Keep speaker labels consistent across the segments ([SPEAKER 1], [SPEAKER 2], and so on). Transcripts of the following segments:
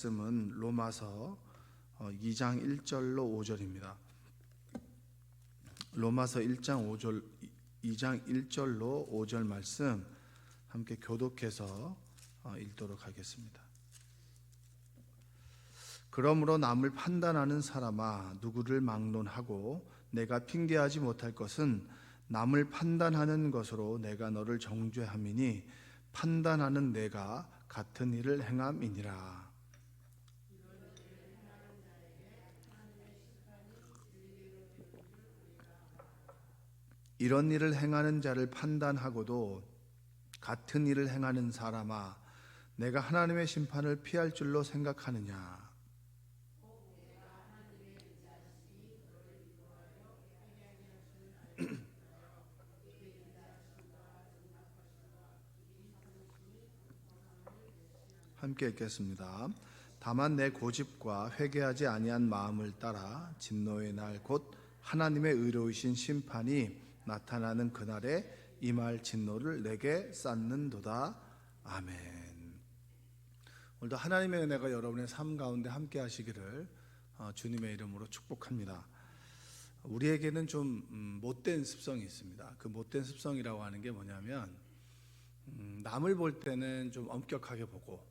[SPEAKER 1] 말씀은 로마서 2장 1절로 5절입니다. 로마서 2장 1절로 5절 말씀 함께 교독해서 읽도록 하겠습니다. 그러므로 남을 판단하는 사람아, 누구를 막론하고 내가 핑계하지 못할 것은 남을 판단하는 것으로 내가 너를 정죄함이니 판단하는 내가 같은 일을 행함이니라. 이런 일을 행하는 자를 판단하고도 같은 일을 행하는 사람아, 내가 하나님의 심판을 피할 줄로 생각하느냐? 함께 읽겠습니다. 다만 내 고집과 회개하지 아니한 마음을 따라 진노의 날 곧 하나님의 의로우신 심판이 나타나는 그날에 임할 진노를 내게 쌓는도다. 아멘. 오늘도 하나님의 은혜가 여러분의 삶 가운데 함께 하시기를 주님의 이름으로 축복합니다. 우리에게는 좀 못된 습성이 있습니다. 그 못된 습성이라고 하는 게 뭐냐면 남을 볼 때는 좀 엄격하게 보고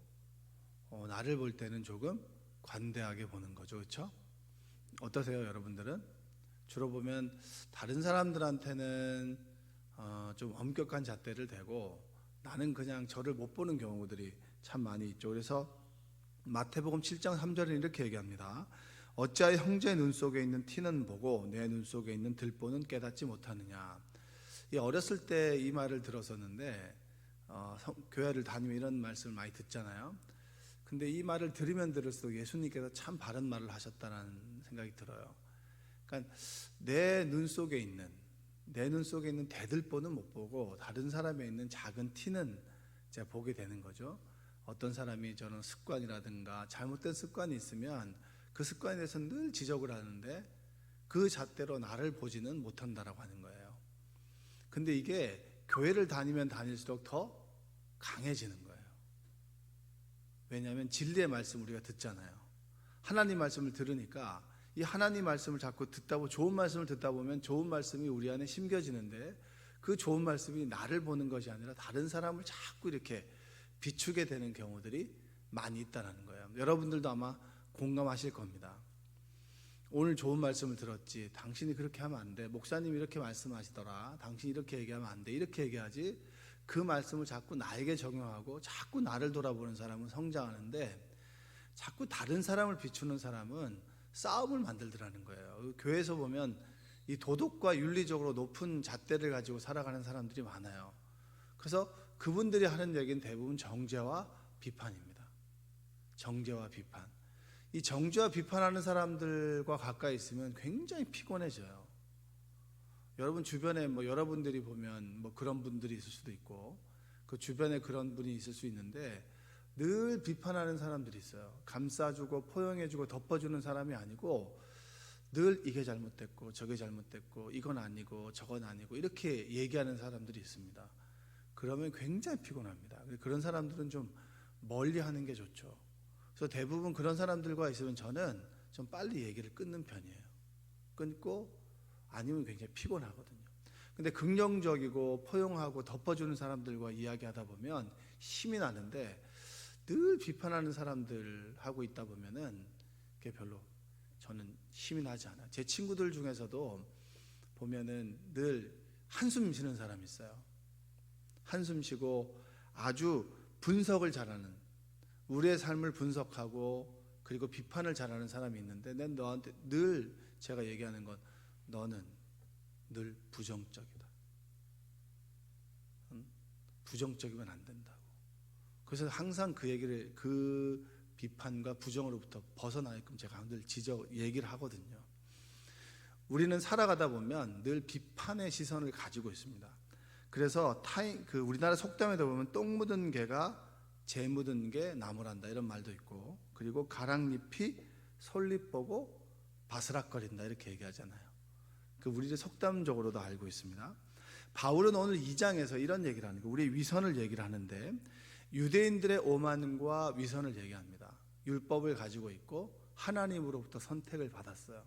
[SPEAKER 1] 나를 볼 때는 조금 관대하게 보는 거죠. 그렇죠? 어떠세요, 여러분들은? 주로 보면 다른 사람들한테는 좀 엄격한 잣대를 대고 나는 그냥 저를 못 보는 경우들이 참 많이 있죠. 그래서 마태복음 7장 3절에 이렇게 얘기합니다. 어찌하여 형제 눈 속에 있는 티는 보고 내 눈 속에 있는 들보는 깨닫지 못하느냐. 어렸을 때 이 말을 들었었는데 교회를 다니면 이런 말씀을 많이 듣잖아요. 근데 이 말을 들으면 들을수록 예수님께서 참 바른 말을 하셨다는 생각이 들어요. 그러니까 내 눈 속에 있는 대들보는 못 보고 다른 사람에 있는 작은 티는 제가 보게 되는 거죠. 어떤 사람이 저는 습관이라든가 잘못된 습관이 있으면 그 습관에 대해서 늘 지적을 하는데 그 잣대로 나를 보지는 못한다라고 하는 거예요. 근데 이게 교회를 다니면 다닐수록 더 강해지는 거예요. 왜냐하면 진리의 말씀 우리가 듣잖아요. 하나님 말씀을 들으니까 이 하나님 말씀을 자꾸 듣다 보면 좋은 말씀을 듣다 보면 좋은 말씀이 우리 안에 심겨지는데 그 좋은 말씀이 나를 보는 것이 아니라 다른 사람을 자꾸 이렇게 비추게 되는 경우들이 많이 있다는 거예요. 여러분들도 아마 공감하실 겁니다. 오늘 좋은 말씀을 들었지, 당신이 그렇게 하면 안 돼, 목사님이 이렇게 말씀하시더라, 당신이 이렇게 얘기하면 안 돼, 이렇게 얘기하지, 그 말씀을 자꾸 나에게 적용하고 자꾸 나를 돌아보는 사람은 성장하는데 자꾸 다른 사람을 비추는 사람은 싸움을 만들더라는 거예요. 교회에서 보면 이 도덕과 윤리적으로 높은 잣대를 가지고 살아가는 사람들이 많아요. 그래서 그분들이 하는 얘기는 대부분 정죄와 비판입니다. 정죄와 비판. 이 정죄와 비판하는 사람들과 가까이 있으면 굉장히 피곤해져요. 여러분 주변에 여러분들이 보면 그런 분들이 있을 수도 있고 그 주변에 그런 분이 있을 수 있는데 늘 비판하는 사람들이 있어요. 감싸주고 포용해주고 덮어주는 사람이 아니고 늘 이게 잘못됐고 저게 잘못됐고 이건 아니고 저건 아니고 이렇게 얘기하는 사람들이 있습니다. 그러면 굉장히 피곤합니다. 그런 사람들은 좀 멀리 하는 게 좋죠. 그래서 대부분 그런 사람들과 있으면 저는 좀 빨리 얘기를 끊는 편이에요. 끊고 아니면 굉장히 피곤하거든요. 근데 긍정적이고 포용하고 덮어주는 사람들과 이야기하다 보면 힘이 나는데 늘 비판하는 사람들하고 있다 보면은 그게 별로 저는 힘이 나지 않아요. 제 친구들 중에서도 보면은 늘 한숨 쉬는 사람이 있어요. 한숨 쉬고 아주 분석을 잘하는, 우리의 삶을 분석하고 그리고 비판을 잘하는 사람이 있는데 난 너한테 늘 제가 얘기하는 건 너는 늘 부정적이다. 부정적이면 안 된다고. 그래서 항상 그 비판과 부정으로부터 벗어나게끔 제가 늘 얘기를 하거든요. 우리는 살아가다 보면 늘 비판의 시선을 가지고 있습니다. 그래서 우리나라 속담에도 보면 똥 묻은 개가 재 묻은 게 나무란다 이런 말도 있고, 그리고 가랑잎이 솔잎 보고 바스락거린다 이렇게 얘기하잖아요. 우리의 속담적으로도 알고 있습니다. 바울은 오늘 2장에서 이런 얘기를 하는 거예요. 우리의 위선을 얘기를 하는데 유대인들의 오만과 위선을 얘기합니다. 율법을 가지고 있고 하나님으로부터 선택을 받았어요.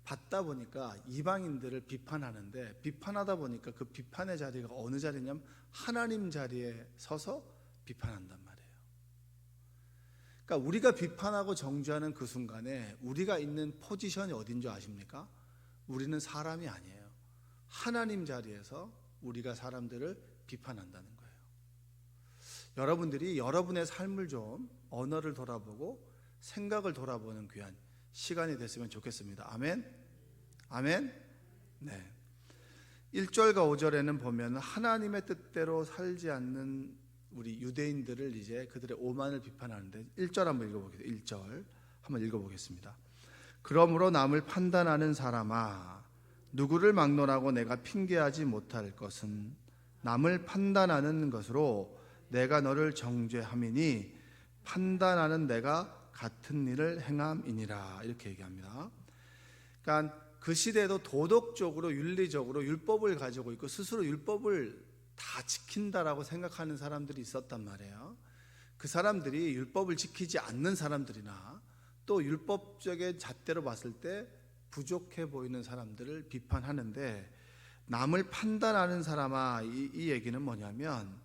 [SPEAKER 1] 받다 보니까 이방인들을 비판하는데, 비판하다 보니까 그 비판의 자리가 어느 자리냐면 하나님 자리에 서서 비판한단 말이에요. 그러니까 우리가 비판하고 정죄하는 그 순간에 우리가 있는 포지션이 어딘 줄 아십니까? 우리는 사람이 아니에요. 하나님 자리에서 우리가 사람들을 비판한다는 거예요. 여러분들이 여러분의 삶을 좀 언어를 돌아보고 생각을 돌아보는 귀한 시간이 됐으면 좋겠습니다. 아멘? 아멘? 네. 1절과 5절에는 보면 하나님의 뜻대로 살지 않는 우리 유대인들을 이제 그들의 오만을 비판하는데, 1절 한번 읽어보겠습니다. 1절 한번 읽어보겠습니다. 그러므로 남을 판단하는 사람아, 누구를 막론하고 내가 핑계하지 못할 것은 남을 판단하는 것으로 내가 너를 정죄함이니 판단하는 내가 같은 일을 행함이니라. 이렇게 얘기합니다. 그러니까 그 시대에도 도덕적으로 윤리적으로 율법을 가지고 있고 스스로 율법을 다 지킨다라고 생각하는 사람들이 있었단 말이에요. 그 사람들이 율법을 지키지 않는 사람들이나 또 율법적인 잣대로 봤을 때 부족해 보이는 사람들을 비판하는데, 남을 판단하는 사람아, 이 얘기는 뭐냐면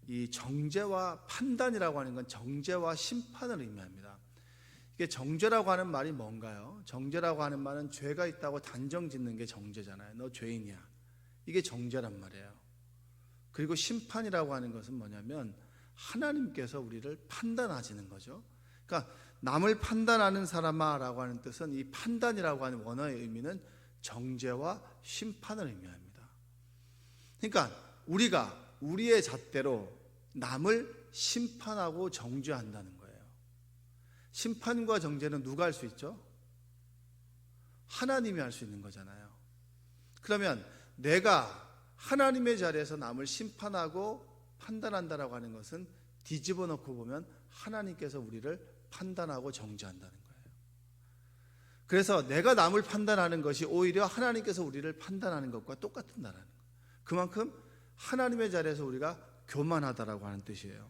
[SPEAKER 1] 이 정죄와 판단이라고 하는 건 정죄와 심판을 의미합니다. 이게 정죄라고 하는 말이 뭔가요? 정죄라고 하는 말은 죄가 있다고 단정 짓는 게 정죄잖아요. 너 죄인이야. 이게 정죄란 말이에요. 그리고 심판이라고 하는 것은 뭐냐면 하나님께서 우리를 판단하시는 거죠. 그러니까 남을 판단하는 사람아라고 하는 뜻은 이 판단이라고 하는 원어의 의미는 정죄와 심판을 의미합니다. 그러니까 우리가 우리의 잣대로 남을 심판하고 정죄한다는 거예요. 심판과 정죄는 누가 할 수 있죠? 하나님이 할 수 있는 거잖아요. 그러면 내가 하나님의 자리에서 남을 심판하고 판단한다라고 하는 것은 뒤집어 놓고 보면 하나님께서 우리를 판단하고 정죄한다는 거예요. 그래서 내가 남을 판단하는 것이 오히려 하나님께서 우리를 판단하는 것과 똑같다라는 거예요. 그만큼 하나님의 자리에서 우리가 교만하다라고 하는 뜻이에요.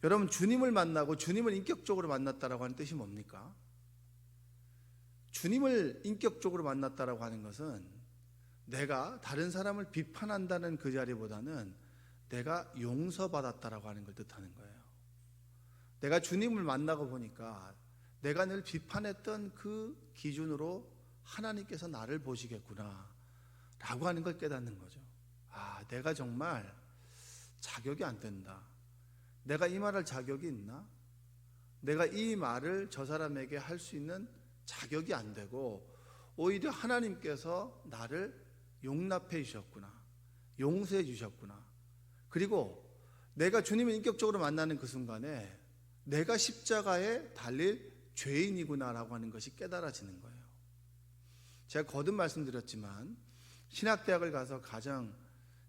[SPEAKER 1] 여러분, 주님을 만나고 주님을 인격적으로 만났다라고 하는 뜻이 뭡니까? 주님을 인격적으로 만났다라고 하는 것은 내가 다른 사람을 비판한다는 그 자리보다는 내가 용서받았다라고 하는 걸 뜻하는 거예요. 내가 주님을 만나고 보니까 내가 늘 비판했던 그 기준으로 하나님께서 나를 보시겠구나 라고 하는 걸 깨닫는 거죠. 아, 내가 정말 자격이 안 된다. 내가 이 말할 자격이 있나? 내가 이 말을 저 사람에게 할 수 있는 자격이 안 되고 오히려 하나님께서 나를 용납해 주셨구나, 용서해 주셨구나. 그리고 내가 주님을 인격적으로 만나는 그 순간에 내가 십자가에 달릴 죄인이구나라고 하는 것이 깨달아지는 거예요. 제가 거듭 말씀드렸지만 신학대학을 가서 가장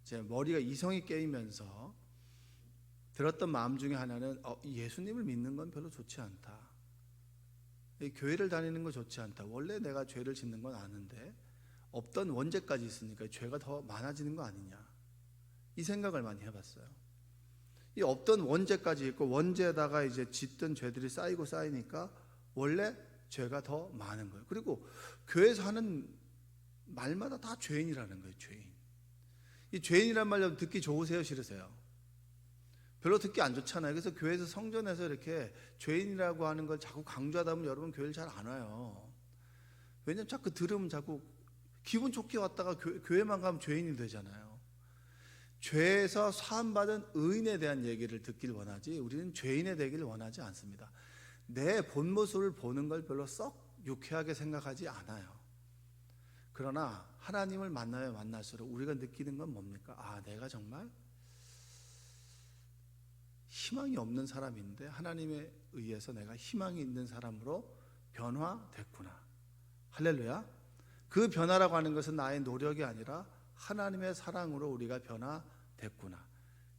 [SPEAKER 1] 제 머리가 이성이 깨이면서 들었던 마음 중에 하나는 예수님을 믿는 건 별로 좋지 않다. 교회를 다니는 거 좋지 않다. 원래 내가 죄를 짓는 건 아는데 없던 원죄까지 있으니까 죄가 더 많아지는 거 아니냐. 이 생각을 많이 해봤어요. 이 없던 원죄까지 있고 원죄에다가 이제 짓던 죄들이 쌓이고 쌓이니까 원래 죄가 더 많은 거예요. 그리고 교회에서 하는 말마다 다 죄인이라는 거예요. 죄인. 이 죄인이란 말 듣기 좋으세요? 싫으세요? 별로 듣기 안 좋잖아요. 그래서 교회에서 성전에서 이렇게 죄인이라고 하는 걸 자꾸 강조하다 보면 여러분 교회를 잘 안 와요. 왜냐면 자꾸 들으면 자꾸 기분 좋게 왔다가 교회만 가면 죄인이 되잖아요. 죄에서 사함받은 의인에 대한 얘기를 듣길 원하지 우리는 죄인에 되기를 원하지 않습니다. 내 본 모습을 보는 걸 별로 썩 유쾌하게 생각하지 않아요. 그러나 하나님을 만나면 만날수록 우리가 느끼는 건 뭡니까? 아, 내가 정말 희망이 없는 사람인데 하나님에 의해서 내가 희망이 있는 사람으로 변화됐구나. 할렐루야. 그 변화라고 하는 것은 나의 노력이 아니라 하나님의 사랑으로 우리가 변화됐구나.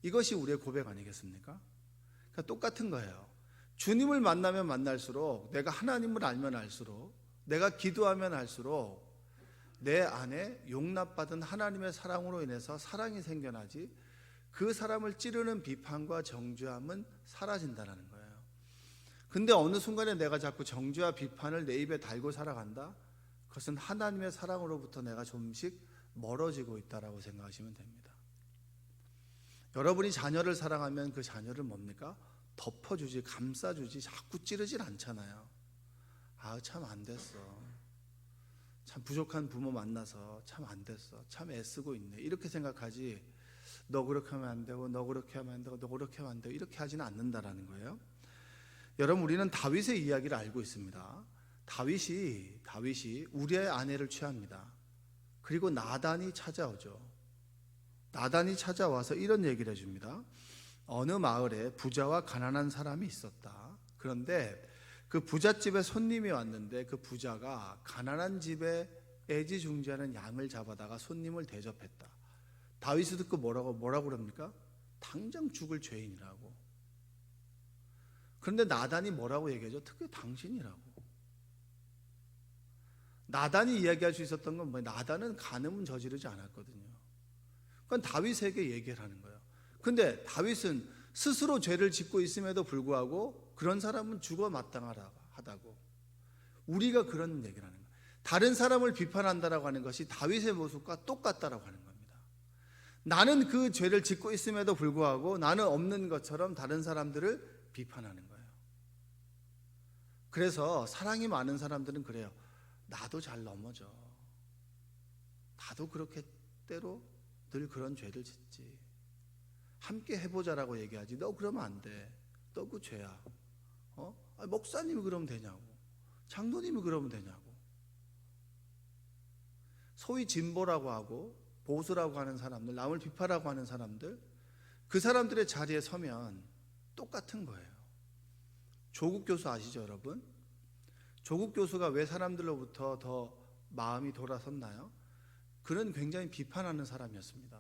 [SPEAKER 1] 이것이 우리의 고백 아니겠습니까? 그러니까 똑같은 거예요. 주님을 만나면 만날수록 내가 하나님을 알면 알수록 내가 기도하면 할수록 내 안에 용납받은 하나님의 사랑으로 인해서 사랑이 생겨나지 그 사람을 찌르는 비판과 정죄함은 사라진다는 거예요. 근데 어느 순간에 내가 자꾸 정죄와 비판을 내 입에 달고 살아간다? 그것은 하나님의 사랑으로부터 내가 조금씩 멀어지고 있다라고 생각하시면 됩니다. 여러분이 자녀를 사랑하면 그 자녀를 뭡니까? 덮어주지, 감싸주지, 자꾸 찌르질 않잖아요. 아, 참 안 됐어. 참 부족한 부모 만나서 참 안 됐어. 참 애쓰고 있네. 이렇게 생각하지, 너 그렇게 하면 안 되고, 너 그렇게 하면 안 되고, 너 그렇게 하면 안 되고, 이렇게 하지는 않는다라는 거예요. 여러분, 우리는 다윗의 이야기를 알고 있습니다. 다윗이 우리의 아내를 취합니다. 그리고 나단이 찾아오죠. 나단이 찾아와서 이런 얘기를 해줍니다. 어느 마을에 부자와 가난한 사람이 있었다. 그런데 그 부잣집에 손님이 왔는데 그 부자가 가난한 집에 애지중지하는 양을 잡아다가 손님을 대접했다. 다윗이 듣고 뭐라고 그럽니까? 당장 죽을 죄인이라고. 그런데 나단이 뭐라고 얘기하죠? 특히 당신이라고. 나단이 이야기할 수 있었던 건 뭐예요? 나단은 간음은 저지르지 않았거든요. 그건 다윗에게 얘기를 하는 거예요. 근데 다윗은 스스로 죄를 짓고 있음에도 불구하고 그런 사람은 죽어 마땅하다고. 우리가 그런 얘기를 하는 거예요. 다른 사람을 비판한다라고 하는 것이 다윗의 모습과 똑같다라고 하는 겁니다. 나는 그 죄를 짓고 있음에도 불구하고 나는 없는 것처럼 다른 사람들을 비판하는 거예요. 그래서 사랑이 많은 사람들은 그래요. 나도 잘 넘어져. 나도 그렇게 때로 늘 그런 죄를 짓지. 함께 해보자라고 얘기하지. 너 그러면 안 돼. 너 그 죄야. 목사님이 그러면 되냐고. 장로님이 그러면 되냐고. 소위 진보라고 하고 보수라고 하는 사람들, 남을 비판하고 하는 사람들, 그 사람들의 자리에 서면 똑같은 거예요. 조국 교수 아시죠, 여러분? 조국 교수가 왜 사람들로부터 더 마음이 돌아섰나요? 그는 굉장히 비판하는 사람이었습니다.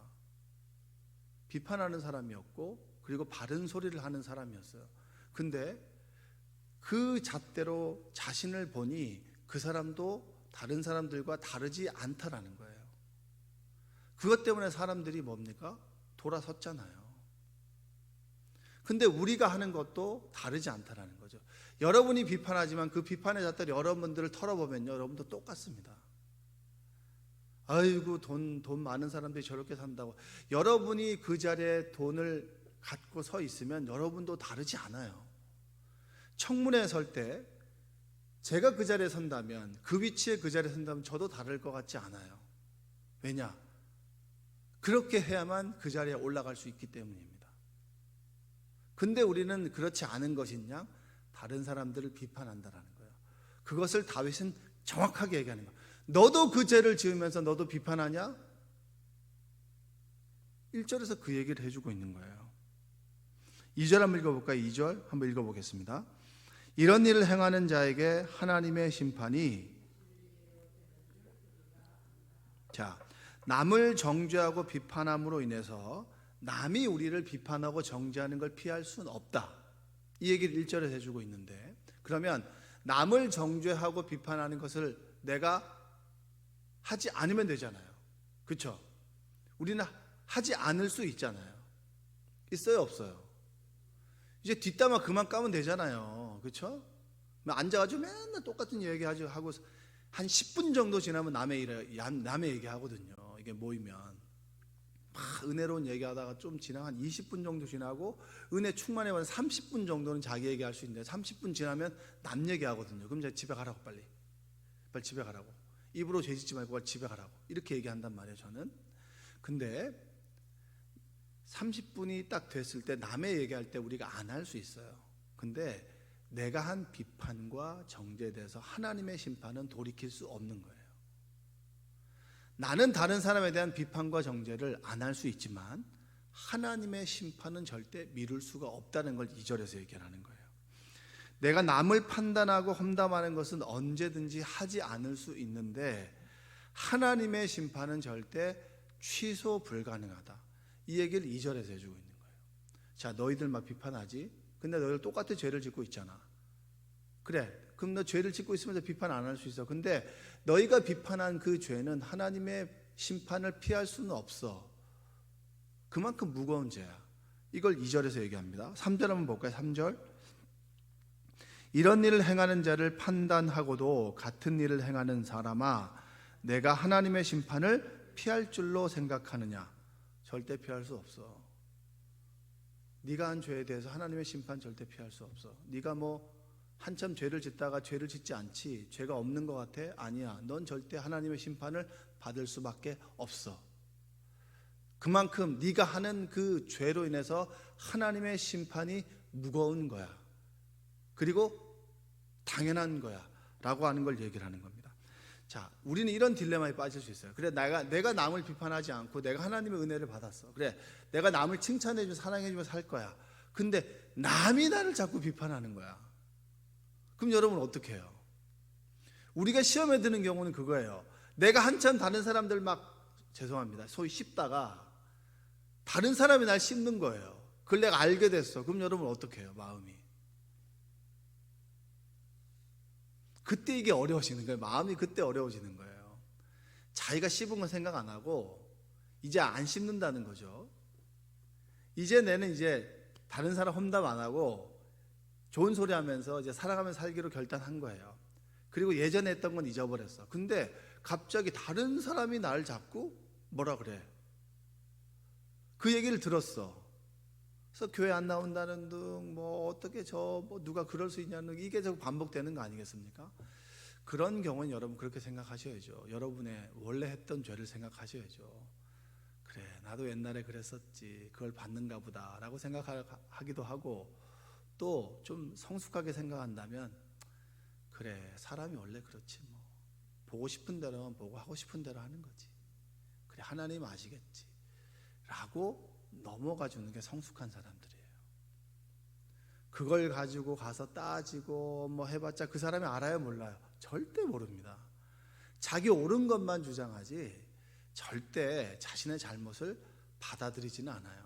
[SPEAKER 1] 비판하는 사람이었고, 그리고 바른 소리를 하는 사람이었어요. 근데 그 잣대로 자신을 보니 그 사람도 다른 사람들과 다르지 않다라는 거예요. 그것 때문에 사람들이 뭡니까? 돌아섰잖아요. 근데 우리가 하는 것도 다르지 않다라는 거죠. 여러분이 비판하지만 그 비판의 잣대를 여러분들을 털어보면요, 여러분도 똑같습니다. 아이고 돈 많은 사람들이 저렇게 산다고. 여러분이 그 자리에 돈을 갖고 서 있으면 여러분도 다르지 않아요. 청문회에 설 때 제가 그 자리에 선다면, 그 위치에 그 자리에 선다면 저도 다를 것 같지 않아요. 왜냐? 그렇게 해야만 그 자리에 올라갈 수 있기 때문입니다. 근데 우리는 그렇지 않은 것이냐? 다른 사람들을 비판한다라는 거예요. 그것을 다윗은 정확하게 얘기하는 거예요. 너도 그 죄를 지으면서 너도 비판하냐? 1절에서 그 얘기를 해주고 있는 거예요. 2절 한번 읽어볼까요? 2절 한번 읽어보겠습니다. 이런 일을 행하는 자에게 하나님의 심판이, 자, 남을 정죄하고 비판함으로 인해서 남이 우리를 비판하고 정죄하는 걸 피할 수는 없다. 이 얘기를 1절에 해주고 있는데, 그러면 남을 정죄하고 비판하는 것을 내가 하지 않으면 되잖아요. 그렇죠? 우리는 하지 않을 수 있잖아요. 있어요, 없어요? 이제 뒷담화 그만 까면 되잖아요. 그렇죠? 앉아가지고 맨날 똑같은 얘기 하고 한 10분 정도 지나면 남의 얘기 하거든요. 이게 모이면 막 은혜로운 얘기하다가 좀 지나 한 20분 정도 지나고 은혜 충만해서 30분 정도는 자기 얘기할 수 있는데 30분 지나면 남 얘기하거든요. 그럼 이제 집에 가라고, 빨리 집에 가라고, 입으로 죄짓지 말고 빨리 집에 가라고, 이렇게 얘기한단 말이에요, 저는. 근데 30분이 딱 됐을 때 남의 얘기할 때 우리가 안 할 수 있어요. 근데 내가 한 비판과 정죄에 대해서 하나님의 심판은 돌이킬 수 없는 거예요. 나는 다른 사람에 대한 비판과 정죄를 안 할 수 있지만 하나님의 심판은 절대 미룰 수가 없다는 걸 2절에서 얘기하는 거예요. 내가 남을 판단하고 험담하는 것은 언제든지 하지 않을 수 있는데 하나님의 심판은 절대 취소 불가능하다. 이 얘기를 2절에서 해주고 있는 거예요. 자, 너희들 막 비판하지? 근데 너희들 똑같은 죄를 짓고 있잖아. 그래, 그럼 너 죄를 짓고 있으면서 비판 안 할 수 있어. 근데 너희가 비판한 그 죄는 하나님의 심판을 피할 수는 없어. 그만큼 무거운 죄야. 이걸 2절에서 얘기합니다. 3절 한번 볼까요? 3절. 이런 일을 행하는 자를 판단하고도 같은 일을 행하는 사람아, 내가 하나님의 심판을 피할 줄로 생각하느냐? 절대 피할 수 없어. 네가 한 죄에 대해서 하나님의 심판 절대 피할 수 없어. 네가 뭐 한참 죄를 짓다가 죄를 짓지 않지, 죄가 없는 것 같아? 아니야. 넌 절대 하나님의 심판을 받을 수밖에 없어. 그만큼 네가 하는 그 죄로 인해서 하나님의 심판이 무거운 거야. 그리고 당연한 거야 라고 하는 걸 얘기를 하는 겁니다. 자, 우리는 이런 딜레마에 빠질 수 있어요. 그래, 내가 남을 비판하지 않고 내가 하나님의 은혜를 받았어. 그래, 내가 남을 칭찬해주면 사랑해주면 살 거야. 근데 남이 나를 자꾸 비판하는 거야. 그럼 여러분 어떻게 해요? 우리가 시험에 드는 경우는 그거예요. 내가 한참 다른 사람들 죄송합니다, 소위 씹다가 다른 사람이 날 씹는 거예요. 그걸 내가 알게 됐어. 그럼 여러분 어떻게 해요? 마음이 그때 이게 어려워지는 거예요. 마음이 그때 어려워지는 거예요. 자기가 씹은 건 생각 안 하고 이제 안 씹는다는 거죠. 이제 내는 이제 다른 사람 험담 안 하고 좋은 소리 하면서 이제 살아가면서 살기로 결단한 거예요. 그리고 예전에 했던 건 잊어버렸어. 근데 갑자기 다른 사람이 나를 자꾸 뭐라 그래? 그 얘기를 들었어. 그래서 교회 안 나온다는 둥, 뭐 어떻게 누가 그럴 수 있냐는, 이게 자꾸 반복되는 거 아니겠습니까? 그런 경우는 여러분 그렇게 생각하셔야죠. 여러분의 원래 했던 죄를 생각하셔야죠. 그래, 나도 옛날에 그랬었지, 그걸 받는가 보다 라고 생각하기도 하고, 또 좀 성숙하게 생각한다면 그래, 사람이 원래 그렇지, 뭐 보고 싶은 대로만 보고 하고 싶은 대로 하는 거지, 그래 하나님 아시겠지 라고 넘어가 주는 게 성숙한 사람들이에요. 그걸 가지고 가서 따지고 뭐 해봤자 그 사람이 알아요, 몰라요? 절대 모릅니다. 자기 옳은 것만 주장하지 절대 자신의 잘못을 받아들이지는 않아요.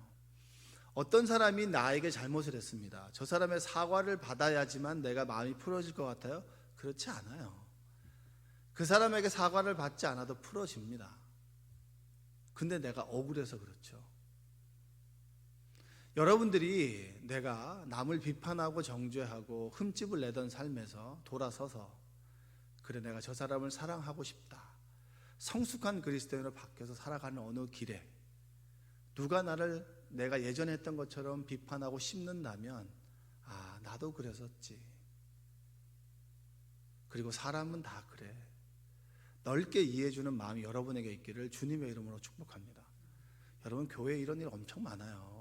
[SPEAKER 1] 어떤 사람이 나에게 잘못을 했습니다. 저 사람의 사과를 받아야지만 내가 마음이 풀어질 것 같아요? 그렇지 않아요. 그 사람에게 사과를 받지 않아도 풀어집니다. 근데 내가 억울해서 그렇죠. 여러분들이 내가 남을 비판하고 정죄하고 흠집을 내던 삶에서 돌아서서 그래, 내가 저 사람을 사랑하고 싶다, 성숙한 그리스도인으로 바뀌어서 살아가는 어느 길에 누가 나를 내가 예전에 했던 것처럼 비판하고 씹는다면, 아, 나도 그랬었지. 그리고 사람은 다 그래. 넓게 이해해주는 마음이 여러분에게 있기를 주님의 이름으로 축복합니다. 여러분, 교회에 이런 일 엄청 많아요.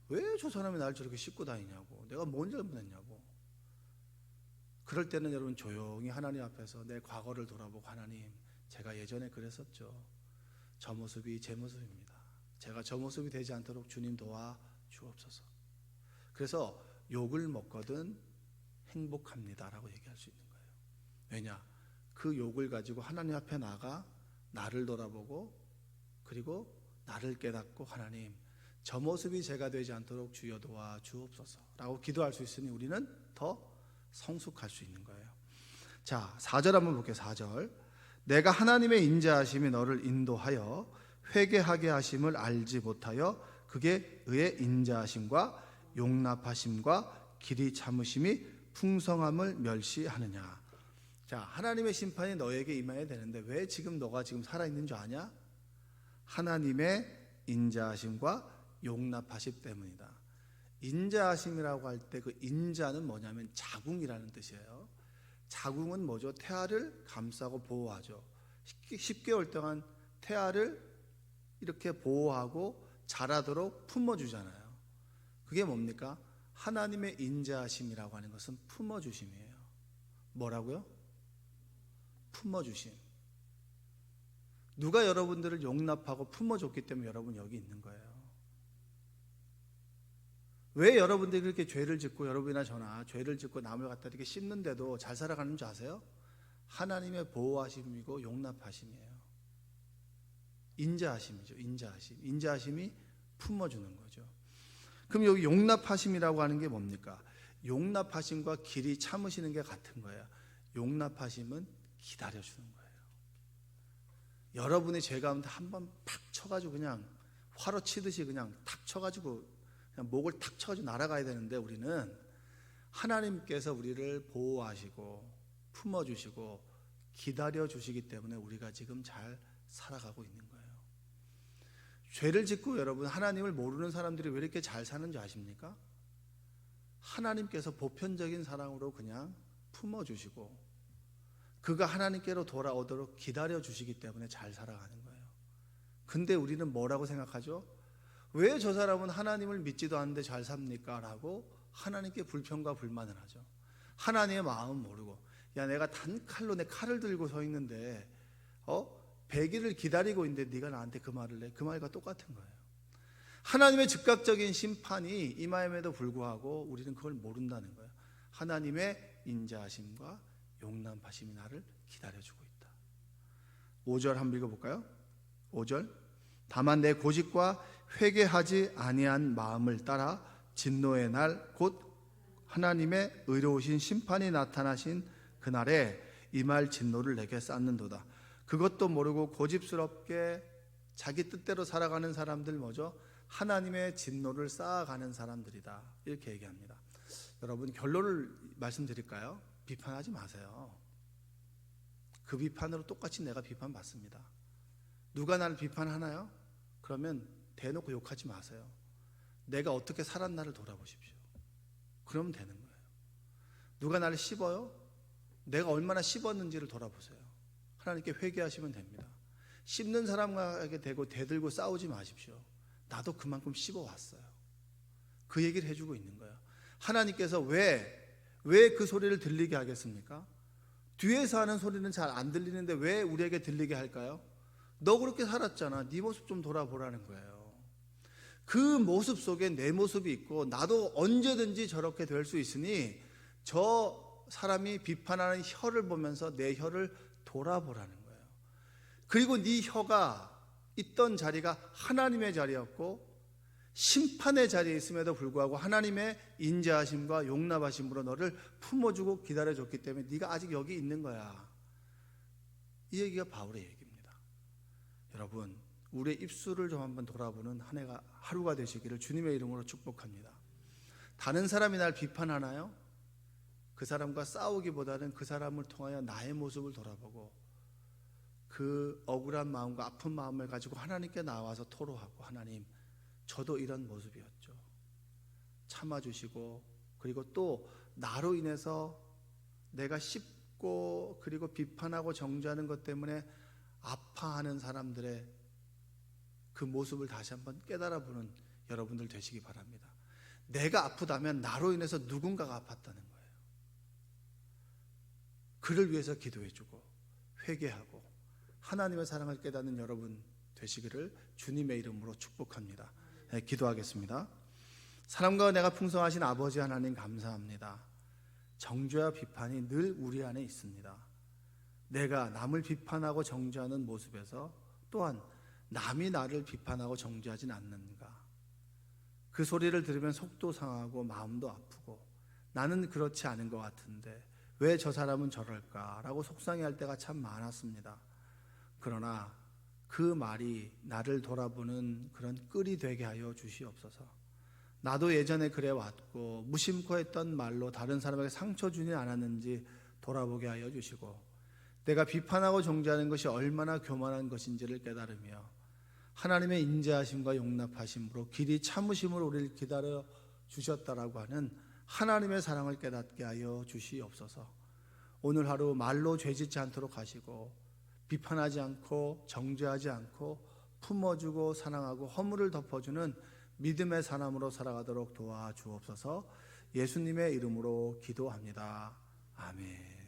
[SPEAKER 1] 왜 저 사람이 나를 저렇게 씹고 다니냐고, 내가 뭔 잘못했냐고. 그럴 때는 여러분 조용히 하나님 앞에서 내 과거를 돌아보고, 하나님, 제가 예전에 그랬었죠. 저 모습이 제 모습입니다. 제가 저 모습이 되지 않도록 주님 도와 주옵소서. 그래서 욕을 먹거든 행복합니다라고 얘기할 수 있는 거예요. 왜냐? 그 욕을 가지고 하나님 앞에 나가 나를 돌아보고, 그리고 나를 깨닫고, 하나님, 저 모습이 제가 되지 않도록 주여 도와 주옵소서라고 기도할 수 있으니 우리는 더 성숙할 수 있는 거예요. 자, 4절 한번 볼게요. 4절. 내가 하나님의 인자하심이 너를 인도하여 회개하게 하심을 알지 못하여 그게 의의 인자하심과 용납하심과 길이 참으심이 풍성함을 멸시하느냐. 자, 하나님의 심판이 너에게 임해야 되는데 왜 지금 너가 지금 살아있는 줄 아냐? 하나님의 인자하심과 용납하심 때문이다. 인자하심이라고 할 때 그 인자는 뭐냐면 자궁이라는 뜻이에요. 자궁은 뭐죠? 태아를 감싸고 보호하죠. 10개월 동안 태아를 이렇게 보호하고 자라도록 품어주잖아요. 그게 뭡니까? 하나님의 인자하심이라고 하는 것은 품어주심이에요. 뭐라고요? 품어주심. 누가 여러분들을 용납하고 품어줬기 때문에 여러분 여기 있는 거예요. 왜 여러분들이 그렇게 죄를 짓고, 여러분이나 저나 죄를 짓고 남을 갖다 이렇게 씹는데도 잘 살아가는 줄 아세요? 하나님의 보호하심이고 용납하심이에요. 인자하심이죠. 인자하심. 인자하심이 품어주는 거죠. 그럼 여기 용납하심이라고 하는 게 뭡니까? 용납하심과 길이 참으시는 게 같은 거예요. 용납하심은 기다려주는 거예요. 여러분의 죄 가운데 한번 탁 쳐가지고 그냥 화로 치듯이 그냥 탁 쳐가지고 그냥 목을 탁 쳐가지고 날아가야 되는데, 우리는 하나님께서 우리를 보호하시고 품어주시고 기다려주시기 때문에 우리가 지금 잘 살아가고 있는 거예요. 죄를 짓고 여러분 하나님을 모르는 사람들이 왜 이렇게 잘 사는지 아십니까? 하나님께서 보편적인 사랑으로 그냥 품어주시고 그가 하나님께로 돌아오도록 기다려주시기 때문에 잘 살아가는 거예요. 근데 우리는 뭐라고 생각하죠? 왜 저 사람은 하나님을 믿지도 않는데 잘 삽니까? 라고 하나님께 불평과 불만을 하죠. 하나님의 마음 모르고, 야 내가 단칼로 내 칼을 들고 서 있는데 100일을 기다리고 있는데 네가 나한테 그 말을 해. 그 말과 똑같은 거예요. 하나님의 즉각적인 심판이 임함에도 불구하고 우리는 그걸 모른다는 거예요. 하나님의 인자하심과 용납하심이 나를 기다려주고 있다. 5절 한번 읽어볼까요? 5절 다만 내 고집과 회개하지 아니한 마음을 따라 진노의 날 곧 하나님의 의로우신 심판이 나타나신 그날에 임할 진노를 내게 쌓는도다. 그것도 모르고 고집스럽게 자기 뜻대로 살아가는 사람들 뭐죠? 하나님의 진노를 쌓아가는 사람들이다. 이렇게 얘기합니다. 여러분 결론을 말씀드릴까요? 비판하지 마세요. 그 비판으로 똑같이 내가 비판받습니다. 누가 나를 비판하나요? 그러면 대놓고 욕하지 마세요. 내가 어떻게 살았나를 돌아보십시오. 그러면 되는 거예요. 누가 나를 씹어요? 내가 얼마나 씹었는지를 돌아보세요. 하나님께 회개하시면 됩니다. 씹는 사람에게 대들고 싸우지 마십시오. 나도 그만큼 씹어왔어요. 그 얘기를 해주고 있는 거예요. 하나님께서 왜 그 소리를 들리게 하겠습니까? 뒤에서 하는 소리는 잘 안 들리는데 왜 우리에게 들리게 할까요? 너 그렇게 살았잖아. 네 모습 좀 돌아보라는 거예요. 그 모습 속에 내 모습이 있고 나도 언제든지 저렇게 될 수 있으니 저 사람이 비판하는 혀를 보면서 내 혀를 돌아보라는 거예요. 그리고 네 혀가 있던 자리가 하나님의 자리였고 심판의 자리에 있음에도 불구하고 하나님의 인자하심과 용납하심으로 너를 품어주고 기다려줬기 때문에 네가 아직 여기 있는 거야. 이 얘기가 바울의 얘기입니다. 여러분 우리의 입술을 좀 한번 돌아보는 한 해가 하루가 되시기를 주님의 이름으로 축복합니다. 다른 사람이 날 비판하나요? 그 사람과 싸우기보다는 그 사람을 통하여 나의 모습을 돌아보고 그 억울한 마음과 아픈 마음을 가지고 하나님께 나와서 토로하고 하나님 저도 이런 모습이었죠. 참아주시고 그리고 또 나로 인해서 내가 씹고 그리고 비판하고 정죄하는 것 때문에 아파하는 사람들의 그 모습을 다시 한번 깨달아보는 여러분들 되시기 바랍니다. 내가 아프다면 나로 인해서 누군가가 아팠다는 거예요. 그를 위해서 기도해주고 회개하고 하나님의 사랑을 깨닫는 여러분 되시기를 주님의 이름으로 축복합니다. 네, 기도하겠습니다. 사랑과 은혜가 풍성하신 아버지 하나님 감사합니다. 정죄와 비판이 늘 우리 안에 있습니다. 내가 남을 비판하고 정죄하는 모습에서 또한 남이 나를 비판하고 정죄하진 않는가. 그 소리를 들으면 속도 상하고 마음도 아프고 나는 그렇지 않은 것 같은데 왜 저 사람은 저럴까라고 속상해할 때가 참 많았습니다. 그러나 그 말이 나를 돌아보는 그런 끈이 되게 하여 주시옵소서. 나도 예전에 그래 왔고 무심코 했던 말로 다른 사람에게 상처 주지 않았는지 돌아보게 하여 주시고 내가 비판하고 정죄하는 것이 얼마나 교만한 것인지를 깨달으며 하나님의 인자하심과 용납하심으로 길이 참으심으로 우리를 기다려 주셨다라고 하는 하나님의 사랑을 깨닫게 하여 주시옵소서. 오늘 하루 말로 죄짓지 않도록 하시고 비판하지 않고 정죄하지 않고 품어주고 사랑하고 허물을 덮어주는 믿음의 사람으로 살아가도록 도와주옵소서. 예수님의 이름으로 기도합니다. 아멘.